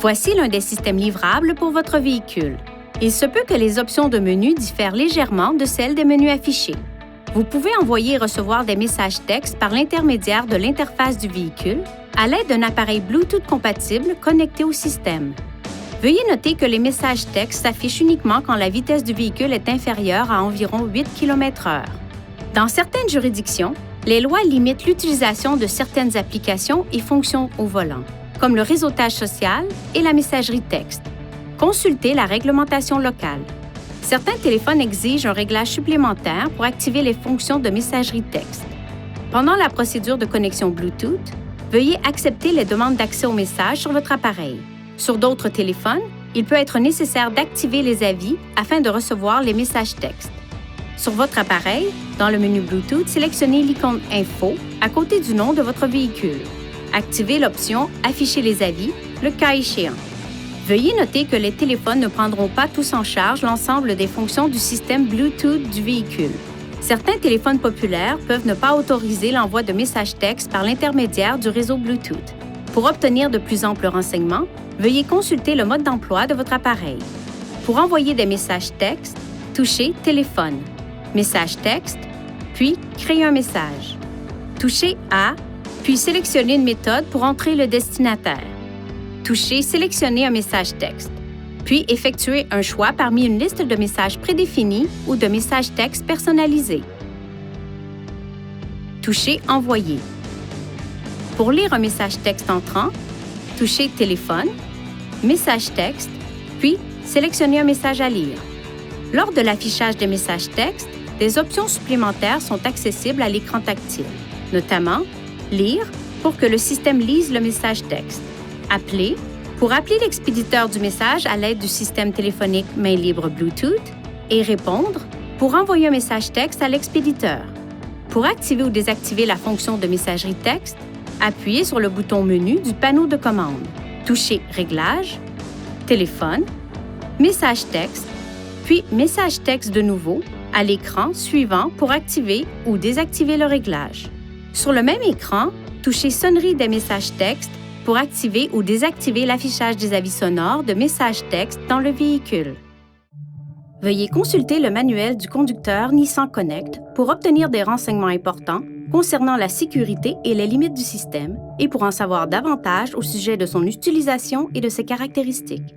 Voici l'un des systèmes livrables pour votre véhicule. Il se peut que les options de menu diffèrent légèrement de celles des menus affichés. Vous pouvez envoyer et recevoir des messages textes par l'intermédiaire de l'interface du véhicule à l'aide d'un appareil Bluetooth compatible connecté au système. Veuillez noter que les messages textes s'affichent uniquement quand la vitesse du véhicule est inférieure à environ 8 km/h. Dans certaines juridictions, les lois limitent l'utilisation de certaines applications et fonctions au volant, comme le réseautage social et la messagerie texte. Consultez la réglementation locale. Certains téléphones exigent un réglage supplémentaire pour activer les fonctions de messagerie texte. Pendant la procédure de connexion Bluetooth, veuillez accepter les demandes d'accès aux messages sur votre appareil. Sur d'autres téléphones, il peut être nécessaire d'activer les avis afin de recevoir les messages textes. Sur votre appareil, dans le menu Bluetooth, sélectionnez l'icône Info à côté du nom de votre véhicule. Activez l'option Afficher les avis, le cas échéant. Veuillez noter que les téléphones ne prendront pas tous en charge l'ensemble des fonctions du système Bluetooth du véhicule. Certains téléphones populaires peuvent ne pas autoriser l'envoi de messages textes par l'intermédiaire du réseau Bluetooth. Pour obtenir de plus amples renseignements, veuillez consulter le mode d'emploi de votre appareil. Pour envoyer des messages textes, touchez Téléphone, Message texte, puis Créer un message. Touchez à, puis sélectionnez une méthode pour entrer le destinataire. Touchez Sélectionner un message texte, puis effectuez un choix parmi une liste de messages prédéfinis ou de messages textes personnalisés. Touchez Envoyer. Pour lire un message texte entrant, touchez Téléphone, Message texte, puis sélectionnez un message à lire. Lors de l'affichage des messages textes, des options supplémentaires sont accessibles à l'écran tactile, notamment Lire pour que le système lise le message texte, Appeler pour appeler l'expéditeur du message à l'aide du système téléphonique main libre Bluetooth et Répondre pour envoyer un message texte à l'expéditeur. Pour activer ou désactiver la fonction de messagerie texte, appuyez sur le bouton Menu du panneau de commande. Touchez Réglages, Téléphone, Message texte, puis Message texte de nouveau à l'écran suivant pour activer ou désactiver le réglage. Sur le même écran, touchez Sonnerie des messages textes pour activer ou désactiver l'affichage des avis sonores de messages textes dans le véhicule. Veuillez consulter le manuel du conducteur Nissan Connect pour obtenir des renseignements importants concernant la sécurité et les limites du système et pour en savoir davantage au sujet de son utilisation et de ses caractéristiques.